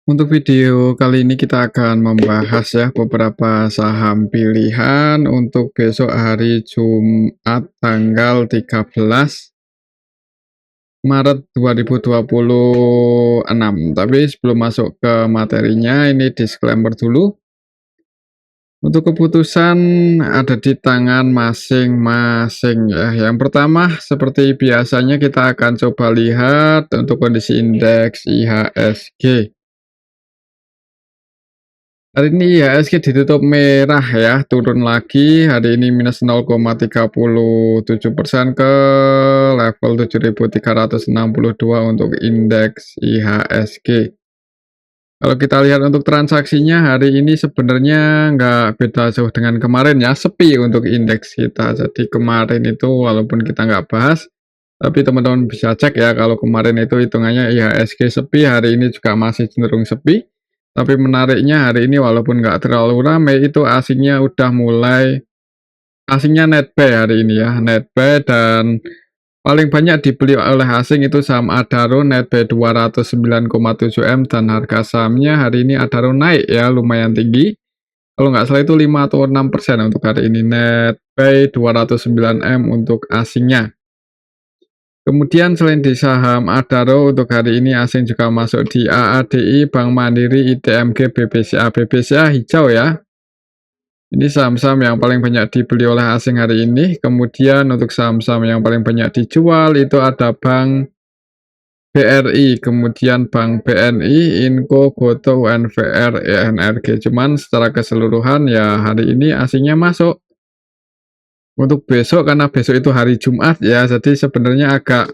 Untuk video kali ini kita akan membahas ya beberapa saham pilihan untuk besok hari Jumat tanggal 13 Maret 2026. Tapi sebelum masuk ke materinya, ini disclaimer dulu. Untuk keputusan ada di tangan masing-masing ya. Yang pertama, seperti biasanya kita akan coba lihat untuk kondisi indeks IHSG. Hari ini IHSG ditutup merah ya, turun lagi. Hari ini minus 0,37% ke level 7.362 untuk indeks IHSG. Kalau kita lihat untuk transaksinya hari ini sebenarnya nggak beda jauh dengan kemarin ya, sepi untuk indeks kita. Jadi kemarin itu walaupun kita nggak bahas, tapi teman-teman bisa cek ya kalau kemarin itu hitungannya IHSG sepi, hari ini juga masih cenderung sepi. Tapi menariknya hari ini walaupun nggak terlalu ramai, itu asingnya udah mulai, asingnya net buy hari ini ya, net buy, dan paling banyak dibeli oleh asing itu saham Adaro net buy 209,7 M, dan harga sahamnya hari ini Adaro naik ya, lumayan tinggi. Kalau nggak salah itu 5 atau 6% untuk hari ini, net buy 209 M untuk asingnya. Kemudian selain di saham Adaro, untuk hari ini asing juga masuk di AADI, Bank Mandiri, ITMG, BBCA. BBCA hijau ya. Ini saham-saham yang paling banyak dibeli oleh asing hari ini. Kemudian untuk saham-saham yang paling banyak dijual itu ada Bank BRI, kemudian Bank BNI, Inco, Goto, UNVR, ENRG. Cuman secara keseluruhan ya hari ini asingnya masuk. Untuk besok, karena besok itu hari Jumat ya, jadi sebenarnya agak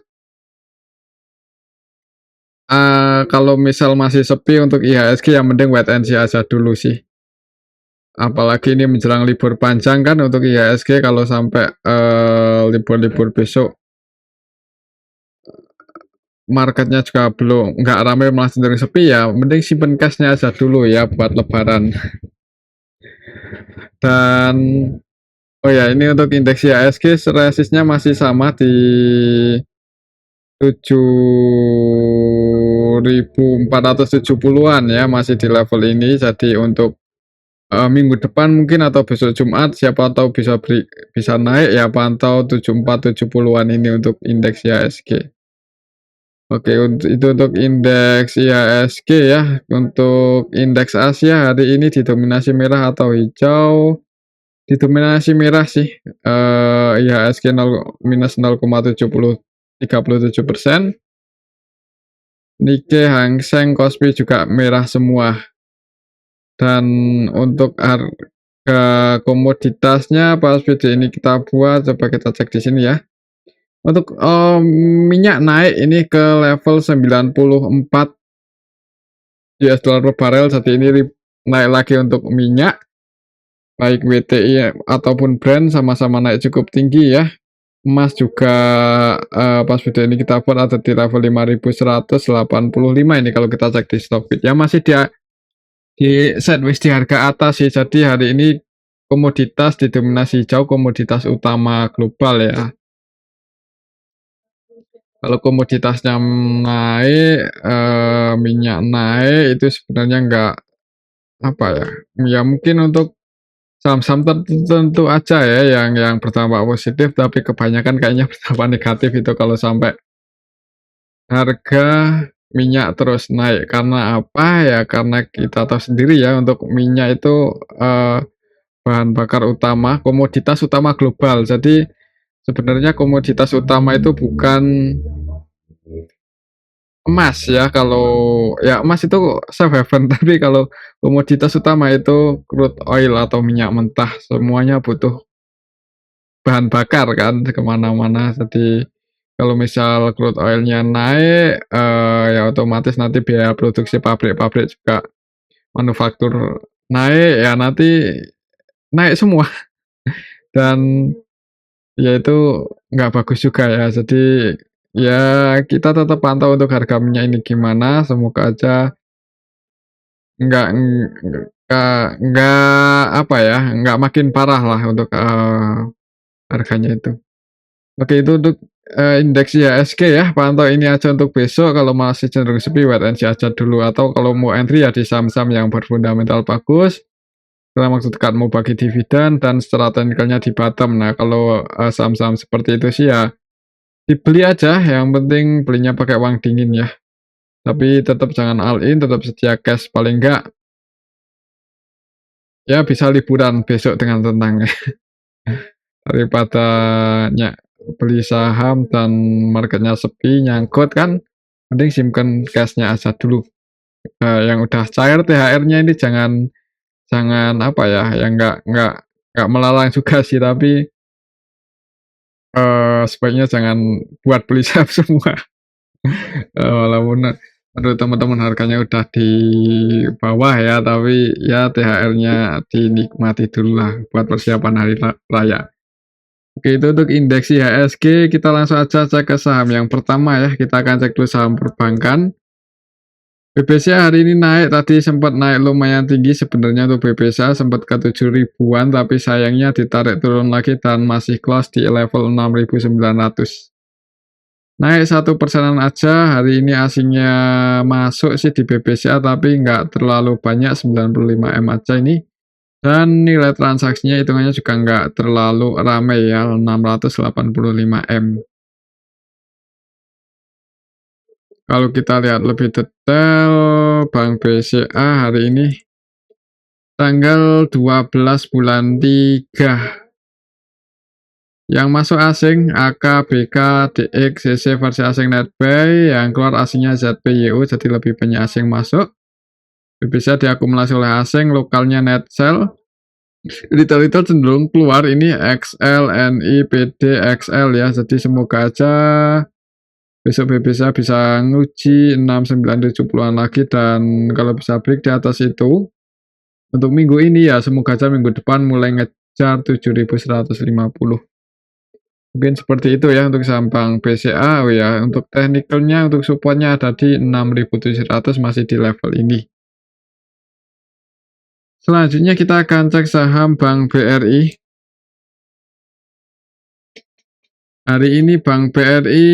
kalau misal masih sepi untuk IHSG, yang mending wait and see aja dulu sih. Apalagi ini menjelang libur panjang kan untuk IHSG, kalau sampai libur-libur besok marketnya juga belum nggak ramai malah cenderung sepi ya, mending simpen cashnya aja dulu ya buat lebaran. Dan oh ya, ini untuk indeks IHSG resistnya masih sama di 7.470-an ya, masih di level ini. Jadi untuk minggu depan mungkin atau besok Jumat, siapa tahu bisa naik ya, pantau 7470-an ini untuk indeks IHSG. Oke, itu untuk indeks IHSG ya. Untuk indeks Asia hari ini didominasi merah atau hijau? Didominasi merah sih. IHSG minus 0,37%. Nikkei, Hang Seng, Kospi juga merah semua. Dan untuk harga komoditasnya pas video ini kita buat, coba kita cek di sini ya. Untuk minyak naik ini ke level 94 US dollar per barel, jadi ini naik lagi untuk minyak. Baik WTI ataupun Brent sama-sama naik cukup tinggi ya. Emas juga pas video ini kita buat ada di level 5.185 ini kalau kita cek di Stockbit ya, masih di sideways di harga atas sih. Jadi hari ini komoditas didominasi hijau, komoditas utama global ya. Kalau komoditasnya naik, minyak naik, itu sebenarnya nggak apa ya, ya mungkin untuk saham-saham tertentu aja ya yang berdampak positif, tapi kebanyakan kayaknya berdampak negatif itu kalau sampai harga minyak terus naik. Karena apa ya, karena kita tahu sendiri ya, untuk minyak itu bahan bakar utama, komoditas utama global. Jadi sebenarnya komoditas utama itu bukan emas ya, kalau ya emas itu safe haven, tapi kalau komoditas utama itu crude oil atau minyak mentah, semuanya butuh bahan bakar kan kemana-mana. Jadi kalau misal crude oilnya naik, ya otomatis nanti biaya produksi pabrik-pabrik juga manufaktur naik, ya nanti naik semua. Dan ya itu nggak bagus juga ya. Jadi ya kita tetap pantau untuk harga minyak ini gimana, semoga aja nggak nggak apa ya, nggak makin parah lah untuk harganya itu. Oke, itu untuk indeks IHSG ya, pantau ini aja untuk besok, kalau masih cenderung sepi wait and see aja dulu, atau kalau mau entry ya di saham-saham yang berfundamental bagus, dalam waktu dekat mau bagi dividen dan secara teknikalnya di bottom. Nah, kalau, saham-saham seperti itu sih ya dibeli aja, yang penting belinya pakai uang dingin ya. Tapi tetap jangan all in, tetap sedia cash, paling enggak ya bisa liburan besok dengan tenang ya. Daripada beli saham dan marketnya sepi, nyangkut kan, mending simpen cash-nya aja dulu. Yang udah cair THR-nya ini jangan jangan apa ya, yang nggak melalang juga sih, tapi, sebaiknya jangan buat beli saham semua. Walaupun menurut teman-teman harganya udah di bawah ya, tapi ya THR-nya dinikmati dululah buat persiapan hari raya. Oke, itu untuk indeks IHSG, kita langsung aja cek ke saham yang pertama ya, kita akan cek dulu saham perbankan. BBCA hari ini naik, tadi sempat naik lumayan tinggi sebenarnya untuk BBCA, sempat ke 7 ribuan, tapi sayangnya ditarik turun lagi dan masih close di level 6.900. Naik 1%-an aja, hari ini asingnya masuk sih di BBCA, tapi nggak terlalu banyak, 95M aja ini. Dan nilai transaksinya hitungannya juga nggak terlalu ramai ya, 685M. Kalau kita lihat lebih detail, Bank BCA hari ini tanggal 12 bulan 3. Yang masuk asing AK, BK, DX, CC versi asing Netbuy, yang keluar asingnya ZPYU, jadi lebih banyak asing masuk. Bisa diakumulasi oleh asing, lokalnya Netsell. Retail-retail cenderung keluar ini XL, NI, PD, XL ya, jadi semoga aja besok bisa nguji 6970-an lagi, dan kalau bisa break di atas itu untuk minggu ini ya semoga aja minggu depan mulai ngejar 7150. Mungkin seperti itu ya untuk saham Bank BCA. Oh ya, untuk teknikalnya untuk supportnya ada di 6700, masih di level ini. Selanjutnya kita akan cek saham Bank BRI. Hari ini Bank BRI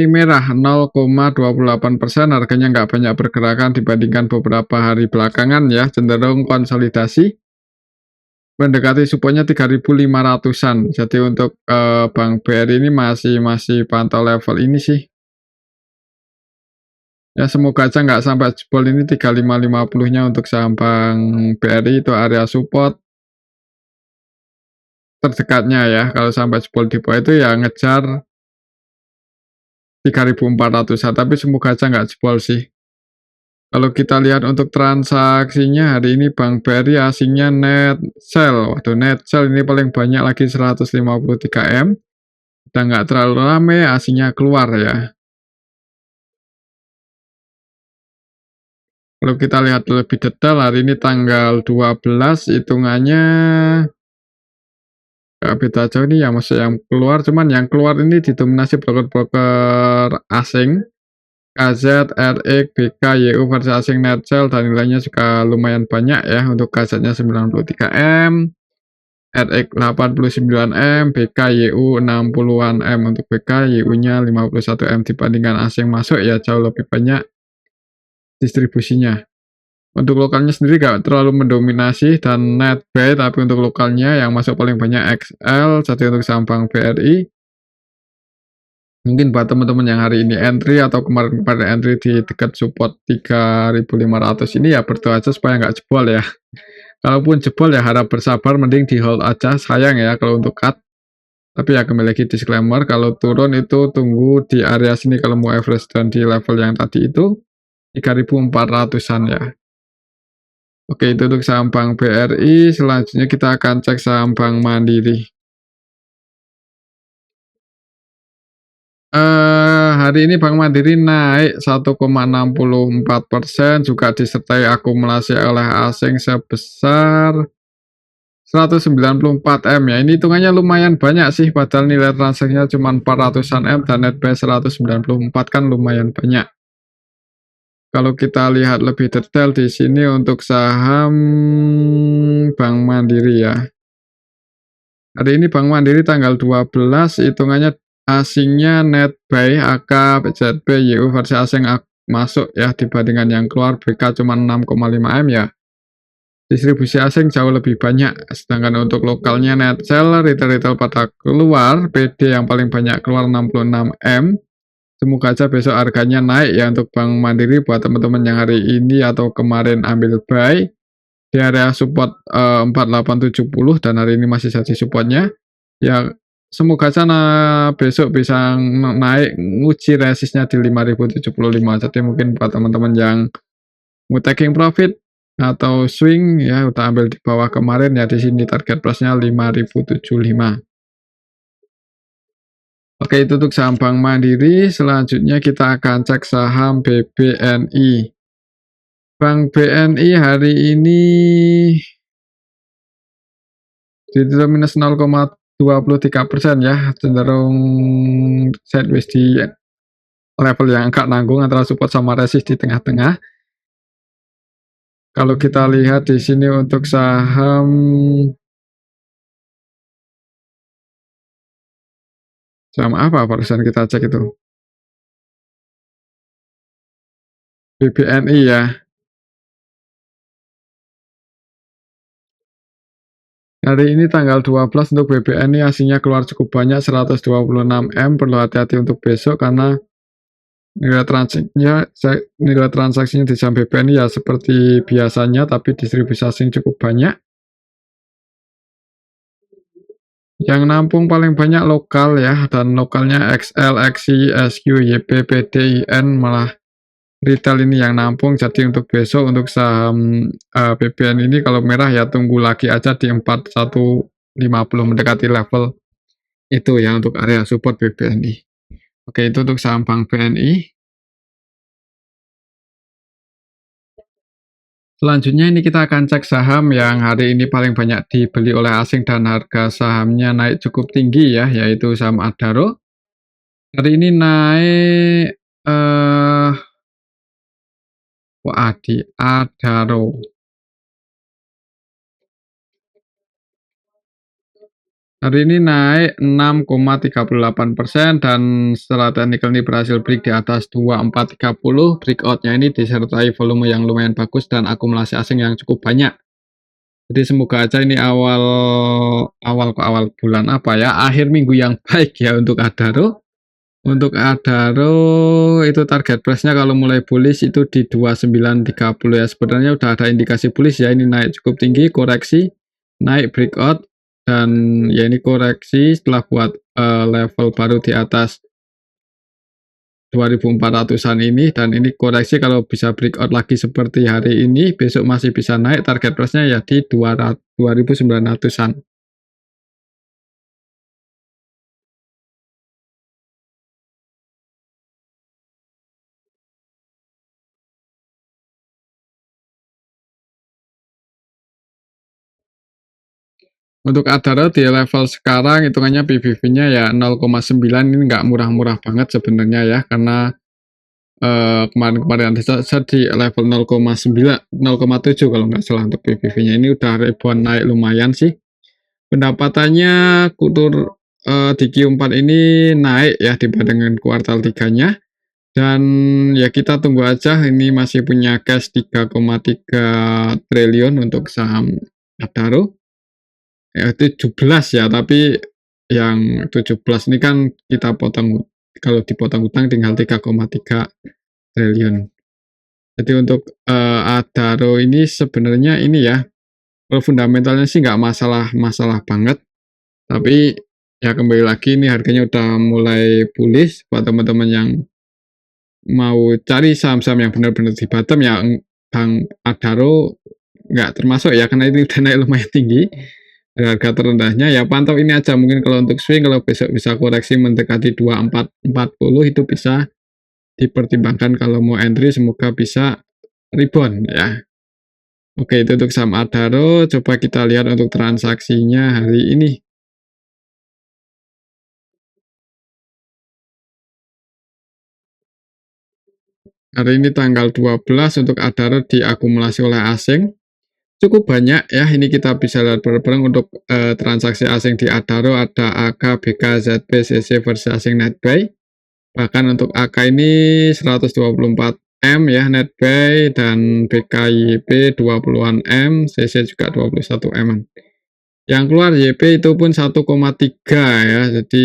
merah 0,28%, harganya nggak banyak pergerakan dibandingkan beberapa hari belakangan ya, cenderung konsolidasi. Mendekati supportnya 3.500-an. Jadi untuk Bank BRI ini masih pantau level ini sih. Ya semoga aja nggak sampai jebol ini 3550-nya untuk saham Bank BRI, itu area support terdekatnya ya. Kalau sampai jebol di bawah itu ya ngejar 3.400-an, tapi semoga aja nggak jebol sih. Kalau kita lihat untuk transaksinya hari ini Bank BRI asingnya Netsell. Waduh, Netsell ini paling banyak lagi 153M. Udah nggak terlalu rame, asingnya keluar ya. Kalau kita lihat lebih detail, hari ini tanggal 12, hitungannya beda jauh nih ya, maksud yang keluar, cuman yang keluar ini didominasi broker-broker asing. KZ, RX, BK, YU versi asing Netsell, dan nilainya juga lumayan banyak ya. Untuk KZ-nya 93M, RX 89M, BK, YU 60-an M. Untuk BK, YU-nya 51M. Dibandingkan asing masuk ya jauh lebih banyak distribusinya. Untuk lokalnya sendiri gak terlalu mendominasi dan Netbuy, tapi untuk lokalnya yang masuk paling banyak XL. Jadi untuk saham Bank BRI, mungkin buat teman-teman yang hari ini entry atau kemarin-kemarin entry di dekat support 3.500 ini ya berdoa aja supaya nggak jebol ya. Kalaupun jebol ya harap bersabar, mending di hold aja, sayang ya kalau untuk cut. Tapi ya kembali lagi disclaimer, kalau turun itu tunggu di area sini kalau mau average dan di level yang tadi itu 3.400-an ya. Oke, itu untuk saham Bank BRI. Selanjutnya kita akan cek saham Bank Mandiri. Hari ini Bank Mandiri naik 1,64%, juga disertai akumulasi oleh asing sebesar 194M ya. Ini hitungannya lumayan banyak sih, padahal nilai transaksinya cuma 400-an M dan netbuy 194, kan lumayan banyak. Kalau kita lihat lebih detail di sini untuk saham Bank Mandiri ya. Hari ini Bank Mandiri tanggal 12, hitungannya asingnya net buy AK, PZB, YU versi asing masuk ya dibandingkan yang keluar BK cuma 6,5 M ya. Distribusi asing jauh lebih banyak, sedangkan untuk lokalnya net sell, retail-retail pada keluar, PD yang paling banyak keluar 66 M. Semoga aja besok harganya naik ya untuk Bank Mandiri buat teman-teman yang hari ini atau kemarin ambil buy di area support 4870 dan hari ini masih jadi supportnya. Ya semoga sana besok bisa naik nguji resistnya di 5075. Jadi mungkin buat teman-teman yang mau taking profit atau swing ya udah ambil di bawah kemarin ya di sini target plusnya 5075. Oke, itu untuk saham Bank Mandiri. Selanjutnya kita akan cek saham BBNI. Bank BNI hari ini ditutup minus 0,23% ya, cenderung sideways di level yang agak nanggung antara support sama resist di tengah-tengah. Kalau kita lihat di sini untuk saham apa barusan kita cek itu? BBNI ya. Hari ini tanggal 12 untuk BBNI aslinya keluar cukup banyak 126 M, perlu hati-hati untuk besok karena nilai transaksinya di saham BBNI ya seperti biasanya tapi distribusi asing cukup banyak. Yang nampung paling banyak lokal ya, dan lokalnya XL, XI, SQ, YP, PDIN, malah retail ini yang nampung. Jadi untuk besok untuk saham BBN ini kalau merah ya tunggu lagi aja di 4150 mendekati level itu ya untuk area support BBNI. Oke, itu untuk saham Bank BNI. Selanjutnya ini kita akan cek saham yang hari ini paling banyak dibeli oleh asing dan harga sahamnya naik cukup tinggi ya, yaitu saham Adaro. Hari ini naik Adaro. Hari ini naik 6,38% dan secara teknikal ini berhasil break di atas 2430. Breakoutnya ini disertai volume yang lumayan bagus dan akumulasi asing yang cukup banyak. Jadi semoga aja ini awal bulan apa ya, akhir minggu yang baik ya untuk Adaro. Untuk Adaro itu target price-nya kalau mulai bullish itu di 2930 ya. Sebenarnya udah ada indikasi bullish ya, ini naik cukup tinggi, koreksi, naik breakout dan ya ini koreksi setelah buat level baru di atas 2400-an ini dan ini koreksi kalau bisa breakout lagi seperti hari ini besok masih bisa naik target price-nya ya di 2900-an. Untuk Adaro di level sekarang hitungannya PBV-nya ya 0,9 ini nggak murah-murah banget sebenarnya ya karena kemarin-kemarin saja di level 0,9 0,7 kalau nggak salah untuk PBV-nya ini udah ribuan naik lumayan sih. Pendapatannya kutur di Q4 ini naik ya dibandingkan kuartal 3-nya dan ya kita tunggu aja ini masih punya cash 3,3 triliun untuk saham Adaro. Ya 17 ya, tapi yang 17 ini kan kita potong, kalau dipotong utang tinggal 3,3 triliun. Jadi untuk Adaro ini sebenarnya ini ya, kalau fundamentalnya sih nggak masalah banget, tapi ya kembali lagi ini harganya udah mulai bullish buat teman-teman yang mau cari saham-saham yang benar-benar di bottom ya Bank Adaro nggak termasuk ya karena ini udah naik lumayan tinggi. Harga terendahnya ya pantau ini aja mungkin kalau untuk swing kalau besok bisa koreksi mendekati 2440 itu bisa dipertimbangkan kalau mau entry semoga bisa rebound ya. Oke itu untuk saham Adaro coba kita lihat untuk transaksinya hari ini. Hari ini tanggal 12 untuk Adaro diakumulasi oleh asing Cukup banyak ya, ini kita bisa lihat bareng-bareng untuk transaksi asing di Adaro ada AK, BK, ZB, CC versi asing NetBuy. Bahkan untuk AK ini 124 M ya NetBuy dan BKYP 20-an M, CC juga 21 M. Yang keluar YP itu pun 1,3 ya. Jadi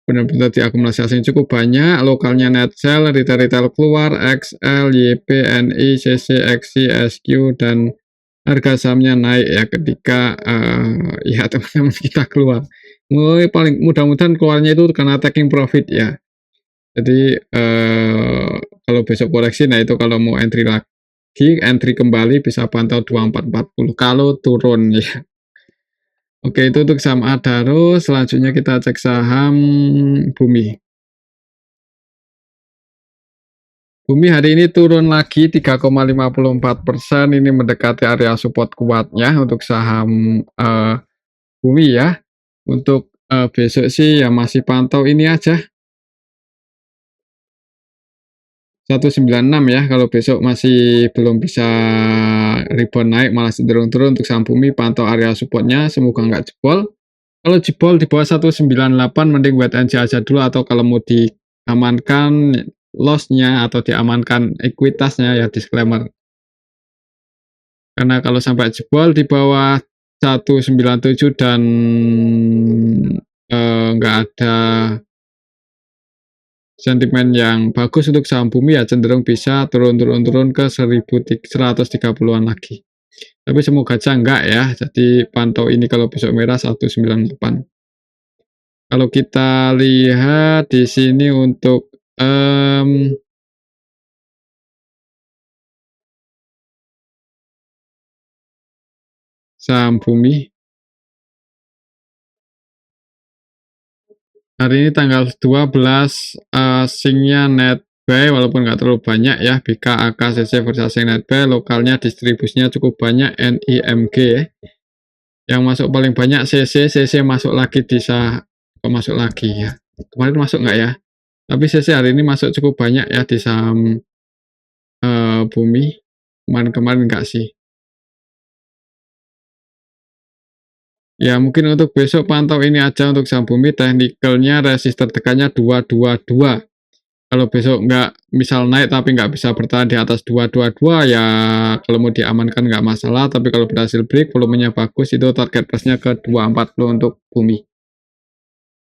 benar-benar diakumulasi asing cukup banyak. Lokalnya Netsel, retail-retail keluar, XL, YP, NI, CC, XC, SQ dan harga sahamnya naik ya ketika ya teman-teman kita keluar. Paling mudah-mudahan keluarnya itu karena taking profit ya. Jadi kalau besok koreksi, nah itu kalau mau entry lagi, entry kembali bisa pantau 2440 kalau turun ya. Oke, itu untuk saham Adaro. Selanjutnya kita cek saham Bumi. Bumi hari ini turun lagi 3,54%. Ini mendekati area support kuatnya untuk saham Bumi ya. Untuk besok sih ya masih pantau ini aja 196 ya. Kalau besok masih belum bisa rebound naik malah cenderung turun untuk saham Bumi, pantau area supportnya semoga nggak jebol. Kalau jebol di bawah 198 mending wait and see aja dulu, atau kalau mau diamankan loss-nya atau diamankan ekuitasnya ya disclaimer. Karena kalau sampai jebol di bawah 197 dan nggak ada sentimen yang bagus untuk saham Bumi ya cenderung bisa turun ke 1.130-an lagi. Tapi semoga aja enggak ya. Jadi pantau ini kalau besok merah 198. Kalau kita lihat di sini untuk saham Bumi hari ini tanggal 12 asingnya NetBuy walaupun nggak terlalu banyak ya, BK, AK, CC versi asing NetBuy, lokalnya distribusinya cukup banyak NIMG ya. Yang masuk paling banyak CC masuk lagi di masuk lagi ya. Kemarin masuk nggak ya? Tapi CC hari ini masuk cukup banyak ya di saham Bumi. Kemarin-kemarin nggak sih. Ya mungkin untuk besok pantau ini aja untuk saham Bumi, teknikalnya resist tertekannya 222. Kalau besok nggak misal naik tapi nggak bisa bertahan di atas 222 ya kalau mau diamankan nggak masalah, tapi kalau berhasil break volumenya bagus itu target price-nya ke 240 untuk Bumi.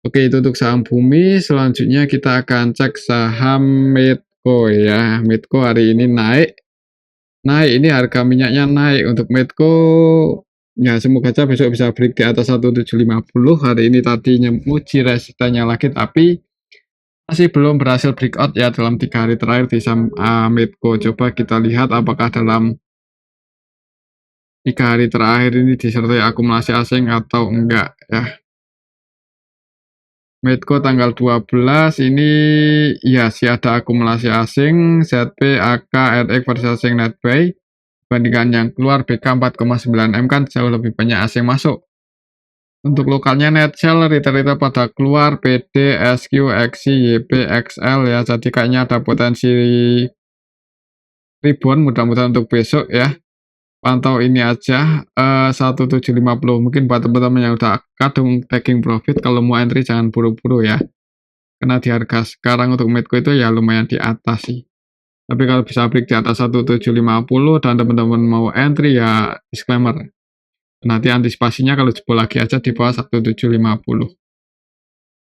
Oke, itu untuk saham Bumi. Selanjutnya kita akan cek saham Medco ya. Medco hari ini naik. Ini harga minyaknya naik. Untuk Medco ya semoga saja besok bisa break di atas 1750. Hari ini tadinya muji resistennya lagi tapi masih belum berhasil breakout ya dalam 3 hari terakhir di saham Medco. Coba kita lihat apakah dalam 3 hari terakhir ini disertai akumulasi asing atau enggak ya. Medco tanggal 12 ini ya sih ada akumulasi asing, ZP, AK, RX versi asing NetBuy. Bandingkan yang keluar BK 4,9 M kan jauh lebih banyak asing masuk. Untuk lokalnya Netsel, retail-retail pada keluar, PD, SQ, XC, YP, XL ya. Jadi kayaknya ada potensi rebound mudah-mudahan untuk besok ya. Pantau ini aja 1750. Mungkin buat teman-teman yang udah kadung taking profit, kalau mau entry jangan buru-buru ya. Karena di harga sekarang untuk Medco itu ya lumayan di atas sih. Tapi kalau bisa break di atas 1750 dan teman-teman mau entry ya disclaimer. Nanti antisipasinya kalau jebol lagi aja di bawah 1750.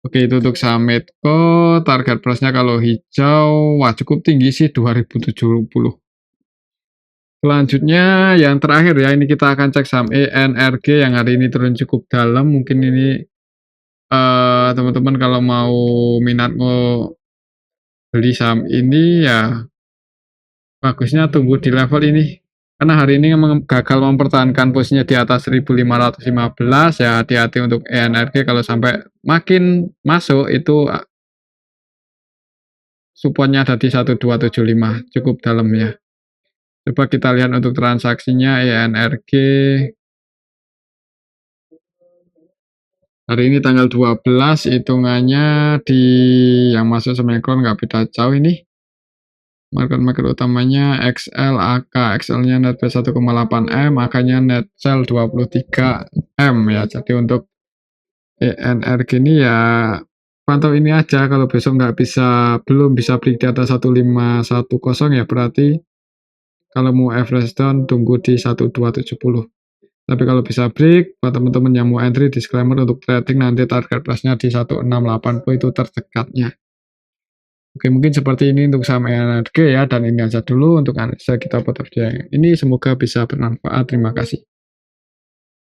Oke, itu untuk saham Medco, target price-nya kalau hijau, wah cukup tinggi sih 2070. Selanjutnya yang terakhir ya, ini kita akan cek saham ENRG yang hari ini turun cukup dalam. Mungkin ini teman-teman kalau mau minat mau beli saham ini ya bagusnya tunggu di level ini. Karena hari ini memang gagal mempertahankan posisinya di atas 1515 ya, hati-hati untuk ENRG kalau sampai makin masuk itu supportnya ada di 1275 cukup dalam ya. Coba kita lihat untuk transaksinya ENRG hari ini tanggal 12 hitungannya di yang masuk sama yang keluar nggak beda jauh ini. Market utamanya XL, AK. XL-nya net buy 1,8 M, AK-nya net sell 23 M ya. Jadi untuk ENRG ini ya pantau ini aja, kalau besok belum bisa break di atas 1510 ya berarti kalau mau average down tunggu di 1270. Tapi kalau bisa break, buat teman-teman yang mau entry, disclaimer untuk trading nanti target price-nya di 1680 itu terdekatnya. Oke, mungkin seperti ini untuk saham ENRG ya, dan ini aja dulu untuk analisa kita pada video ini. Semoga bisa bermanfaat. Terima kasih.